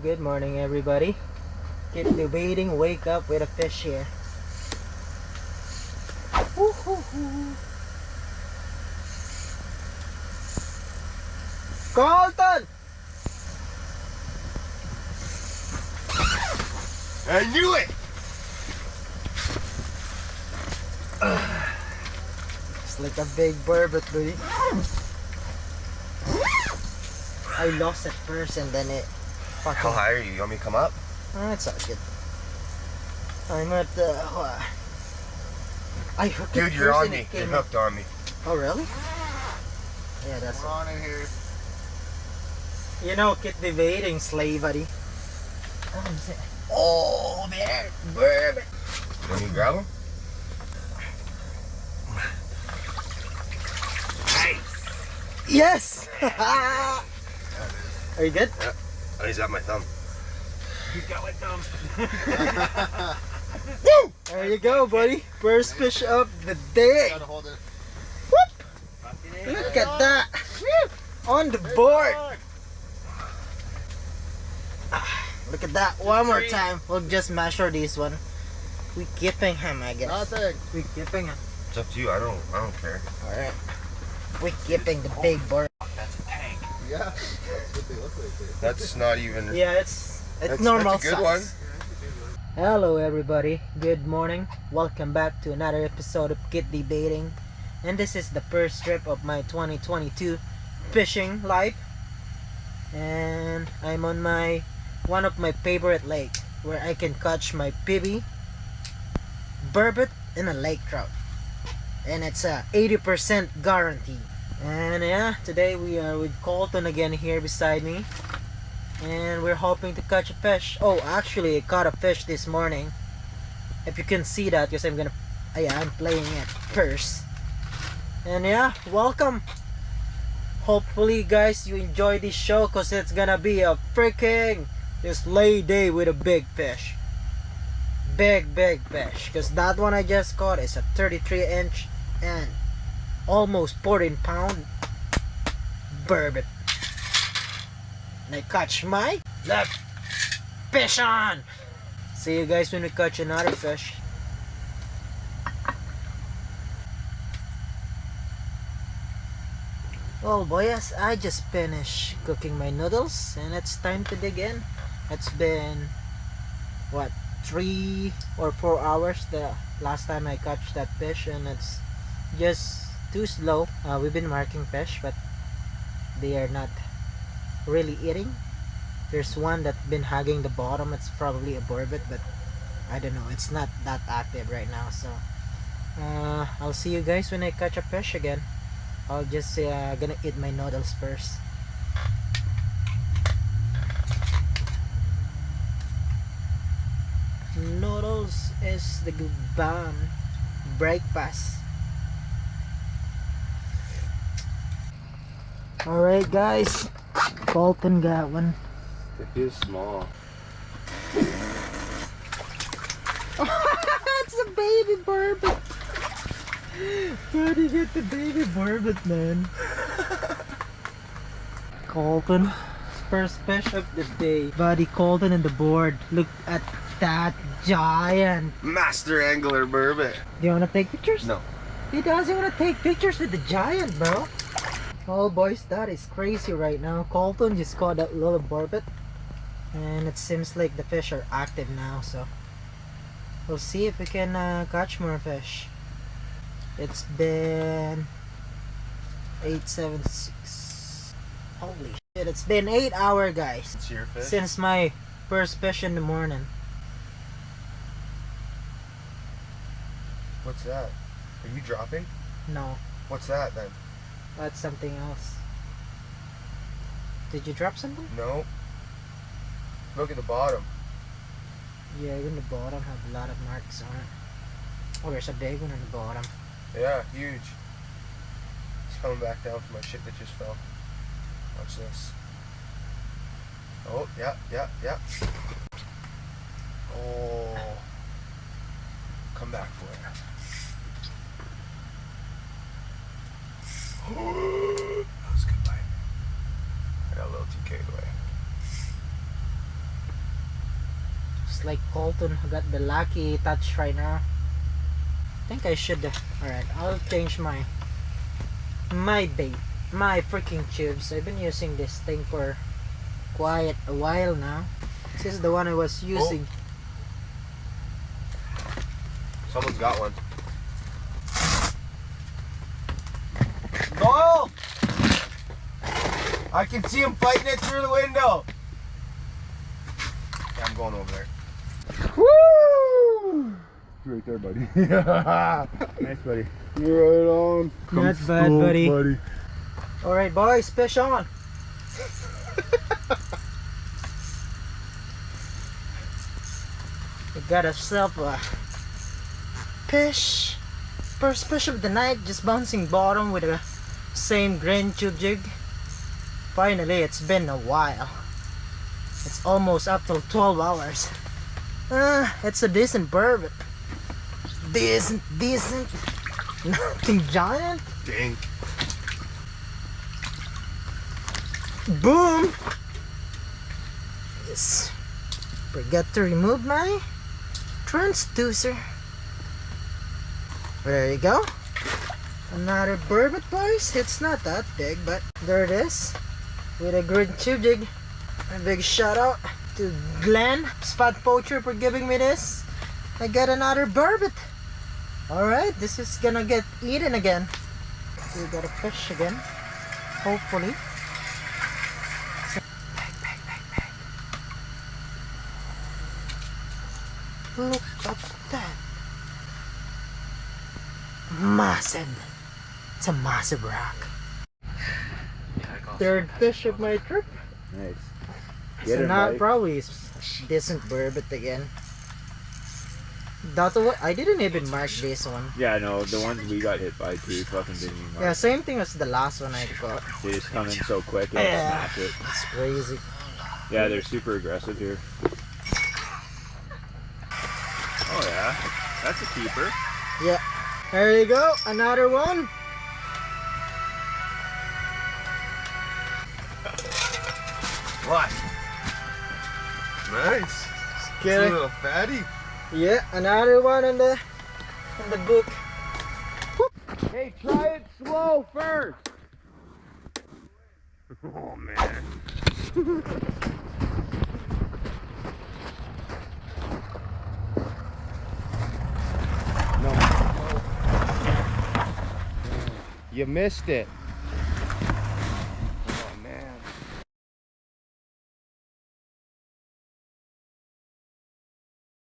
Good morning, everybody. Keep debating, wake up with a fish here. Woo-hoo-hoo. Colton! I knew it! It's like a big burbot, buddy. I lost it first and then it fucking... How high are you? You want me to come up? Oh, it's all good. I'm at the... I hooked it Dude, you're first on and me. it You're came hooked on me. Oh, really? Yeah, that's We're on in here. You know, keep debating, slave, buddy. Oh, there! Burbot! Can you grab him? Nice! Yes! Are you good? Yeah. Oh, he's got my thumb. He's got my thumb. Woo! There you go, buddy. First fish of the day. Gotta hold it. Whoop! Look at that. On the board. Look at that. One more time. We'll just measure this one. We keeping him, I guess. Nothing. We keeping him. It's up to you. I don't care. Alright. We keeping the big bird. That's a tank. Yeah, that's what they look like. That's not even. Yeah, it's normal That's a good size. one. Hello everybody, good morning. Welcome back to another episode of Kit Debating. And this is the first trip of my 2022 fishing life. And I'm on one of my favorite lake where I can catch my PB, burbot, and a lake trout. And it's a 80% guarantee. And yeah, today we are with Colton again here beside me. And we're hoping to catch a fish. Oh, actually I caught a fish this morning. If you can see that, because I'm playing it first. And yeah, welcome. Hopefully guys you enjoy this show, because it's gonna be a freaking just lay day with a big fish. Big fish. Because that one I just caught is a 33-inch and almost 14-pound burbot. And I catch my left fish on. See you guys when we catch another fish. Well boys, I just finished cooking my noodles and it's time to dig in. It's been what, 3 or 4 hours the last time I caught that fish, and it's just too slow. We've been marking fish but they are not really eating. There's one that's been hugging the bottom. It's probably a burbot, but I don't know, it's not that active right now. So I'll see you guys when I catch a fish again. I'll just gonna eat my noodles first. Noodles is the good bomb breakfast. Alright guys, Colton got one. It feels small. It's a baby burbot. Where did you get the baby burbot, man? Colton, first fish of the day. Buddy Colton on the board. Look at that giant. Master angler burbot. Do you want to take pictures? No. He doesn't want to take pictures with the giant, bro. Oh boys, that is crazy right now. Colton just caught that little burbot, and it seems like the fish are active now, so we'll see if we can catch more fish. It's been 8:76. Holy shit, it's been 8 hours guys. It's your fish? Since my first fish in the morning. What's that? Are you dropping? No, What's that then? that's something else. Did you drop something? No. Look at the bottom. Yeah, even the bottom have a lot of marks on it. Oh, there's a big one on the bottom. Yeah, huge. It's coming back down from my shit that just fell. Watch this. Oh, yeah. Oh. Come back for it. That was a good bite. I got a little TK away. like Colton who got the lucky touch right now. I think I should. Alright, I'll change my bait, my freaking tubes. I've been using this thing for quite a while now. This is the one I was using. Someone's got one. No! I can see him fighting it through the window. Yeah, I'm going over there. Woo! Right there, buddy. Nice, buddy. You're right on. Not bad, buddy. Alright, boys, fish on. We got ourselves a fish. First fish of the night, just bouncing bottom with the same green tube jig. Finally, it's been a while. It's almost up till 12 hours. It's a decent burbot. Decent. Nothing giant. Dink. Boom! Yes. Forgot to remove my transducer. There you go. Another burbot, boys. It's not that big, but there it is. With a green tube jig. A big shout out to Glenn, Spot Poacher, for giving me this. I got another burbot. Alright, this is gonna get eaten again. We got a fish again. Hopefully. Bang. Look at that. Massive. It's a massive rock. Third fish of my trip. Nice. So now probably decent burbot again. That one, I didn't even mark this one. Yeah, no, the ones we got hit by too fucking didn't even mark. Yeah, same thing as the last one I got. They just come in so quick and smash it. It's crazy. Yeah, they're super aggressive here. Oh yeah, that's a keeper. Yeah. There you go, another one. What? Nice. Get It's it? a little fatty. Yeah, another one in the book. Whoop. Hey, try it slow first. Oh man. No. You missed it.